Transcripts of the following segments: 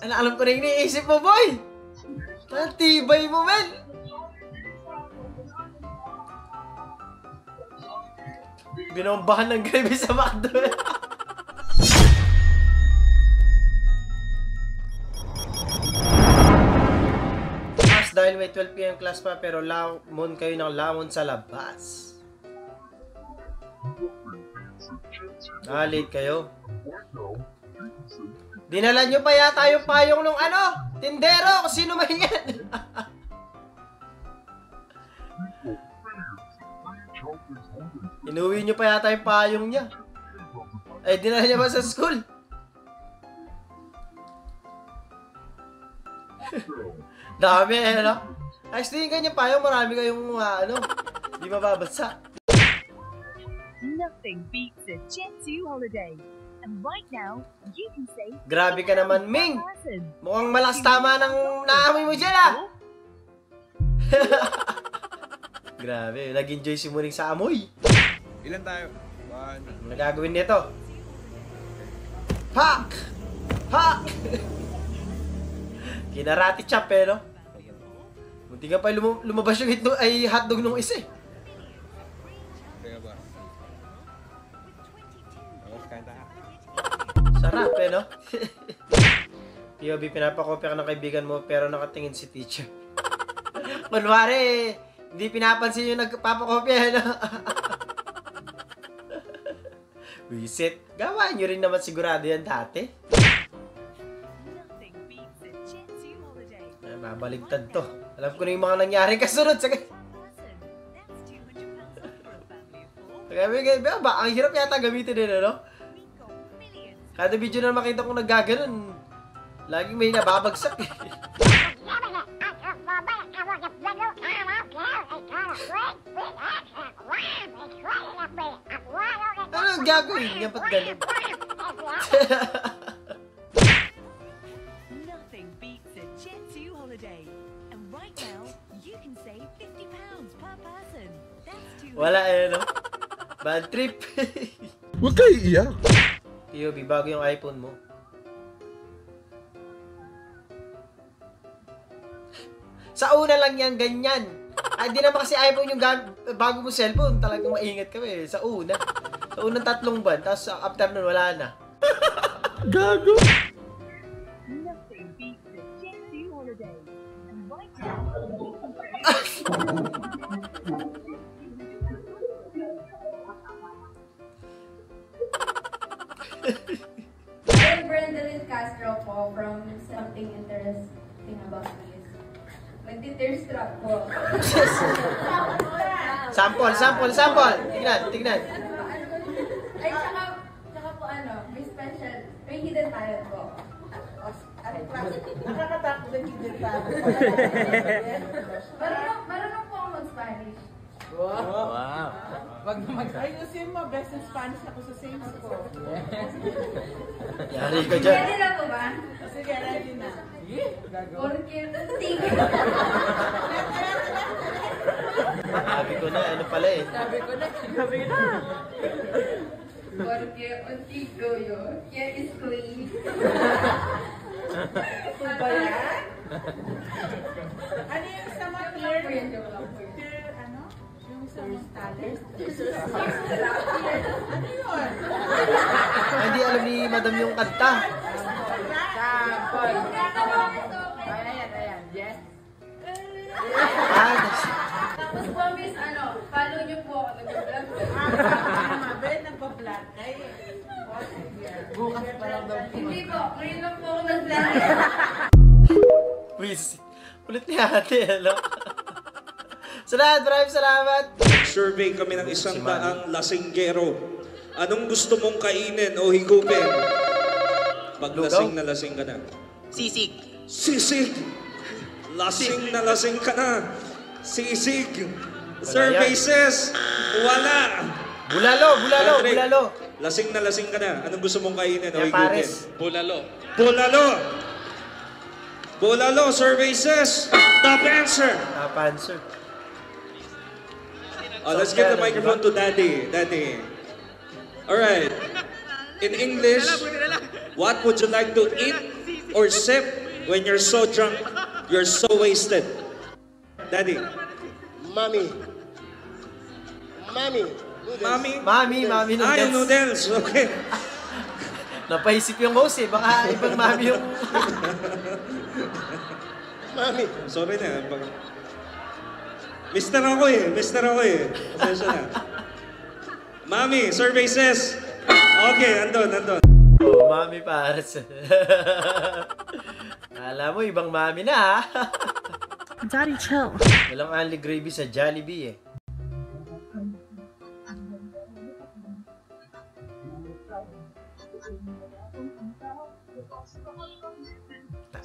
Alam ko na yung iniisip mo, boy! Ang tibay mo, men! Binombahan ng gravy sa McDo. Dahil may 12 p.m. class pa pero lamon kayo ng lamon sa labas. Late kayo. Dinala nyo pa yata yung payong nung tindero, kung sino man yan. Inuwi nyo pa yata yung payong niya. Ay, dinala niya ba sa school? Dami Ayos din ganyan payong, marami kayong di mababasa. Nothing beats a Jet2 holiday. And right now, you can save. Grabe ka naman, Ming! Mukhang malas tama ng naamoy mo dyan, Grabe, nag-enjoy si Muring sa amoy. Ilan tayo? Ano nagagawin nito? Pak! Pak! Kinarati chop no? Munti nga pa lumabas yung hotdog nung isa Kaya ba? Sarap no? POV, pinapakopya ka ng kaibigan mo pero nakatingin si teacher. Kunwari, hindi pinapansin yung nagpapakopya, Wisit. Gawa nyo rin naman sigurado yan dati. Babaligtad to. Alam ko na yung mga nangyari kasunod sa ang hirap yata gamitin din, Kada video na makita kong naggaganon, laging may nababagsak Ano ang gagawin niya? Ba't ganun? Nothing beats a Jet2 holiday. And right now, you can save £50 per person. That's Wala Bad trip. Huwag kayo iiyak. POV, bago yung iPhone mo. Sa una lang yan, ganyan. Ay, di naman kasi iPhone yung bago mo cellphone. Talagang maingat ka Sa una. Sa unang 3 buwan. Tapos after nun, wala na. Gago. Nothing beats a Jet2 holiday. And right now, I'm Brendalyn Castro po from Something Interesting About This. Nag-tear strap po. Sample. Tignan. Ay, tsaka po may special, may hidden talent po. Nakakatakot na hidden talent. Marunong po ako mag-Spanish. Wow. Wag na ayusin mo, best in Spanish ako sa same school. Yari ka dyan. Ready na po ba? Sige, ready na. Porque untigo. Sabi ko na, pala Sabi ko na. Porque untigo yun. Here is clean. Ba yan? Ano yung sa mga clear? Yung sa mga talent? Ano yun? Hindi alam ni Madam yung kanta. Sample. Ayan. Yes. Tapos po, miss, follow niyo po ako. Nag-vlog. Ben, nagpa-vlog. Bukas pa lang daw. Hindi po, ngayon lang po ako nag-vlog. Wiz, ulit ni ate, maraming salamat. Survey kami ng 100 lasinggero. Anong gusto mong kainin o higupin? Pag lasing na lasing ka na. Sisig. Sisig! Lasing na lasing ka na. Sisig. Survey says, wala. Bulalo. Lasing na lasing ka na. Anong gusto mong kainin o Yan, higupin? Paris. Bulalo, survey says, top answer. Let's get the microphone to Daddy. Alright. In English, what would you like to eat or sip when you're so drunk, you're so wasted? Daddy. Mami. Mami. Mami? Mami Ah, yung noodles. noodles. Okay. Napaisip yung host eh. Baka ibang mami yung... Mami. Sorry na. Mister ako eh. Pasensya na. Mami, survey says. Okay, andun. Oh, mami pares. Alam mo, ibang mami na ha. Daddy, chill. Walang only gravy sa Jollibee eh.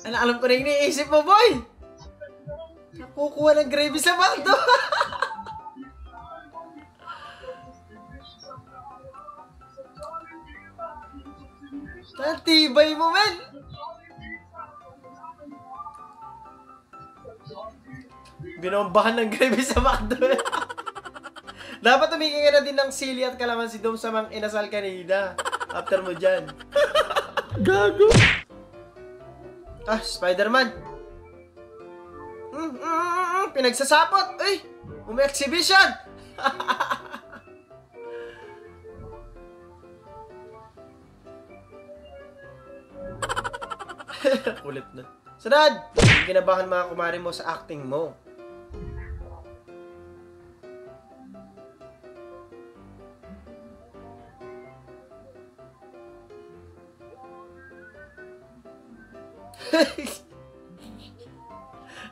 Alam ko na yung iniisip mo, boy! Nakukuha ng gravy sa McDo! Natibay mo, men! Binombahan ng gravy sa McDo. Dapat tumingin ka na din ng sili at kalamansi doon sa mga inasal kanina. After mo dyan. Gago. Ah, Spider-Man. Pinagsasapot. Uy, umi-exhibition. Kulit na. Sunod! Yung kinabahan mga kumari mo sa acting mo.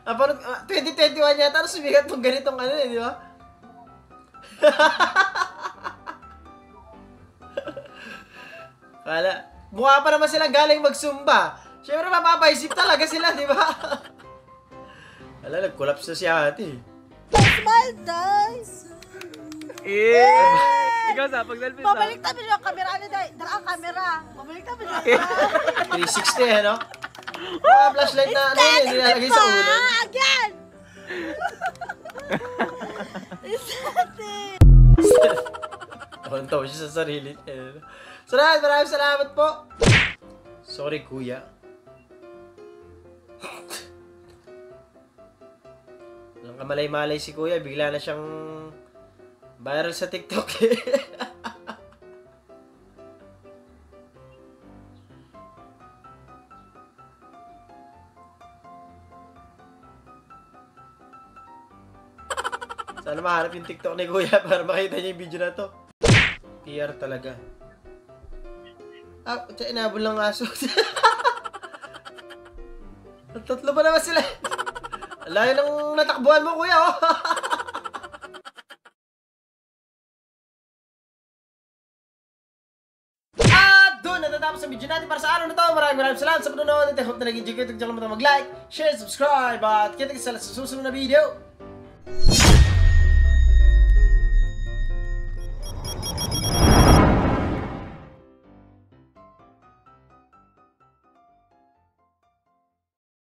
Parang 2021 yata na sumigat ng ganitong ano eh, di ba? Kala, mukha pa naman silang galing magsumba. Siyempre mapapaisip talaga sila, di ba? Wala, nag-collapse na si ate. Smile, guys! Ikaw sa pagdalpin sa. Pabalik tabi yung camera. Ano dahil? Dala ang camera. Pabalik tabi yung 360 eh, no? Mga flashlight na ano yun, nilalagay sa ulo. Again! Aesthetic! Tawa siya sa sarili. So lahat, maraming salamat po. Sorry, kuya. Walang kamalay-malay si kuya. Bigla na siyang viral sa TikTok eh. Sana mahanap yung TikTok ni kuya para makita niya yung video na to. PR talaga. Ah, inabol lang aso. Tatlo ba naman sila? Layo ng natakbuhan mo, kuya, oh. At doon, natatapos ang video natin para sa araw na to. Maraming salamat sa panonood. At I hope na nag-enjoy kayo. Huwag mag-like, share, subscribe. At kita-kita sa susunod na video.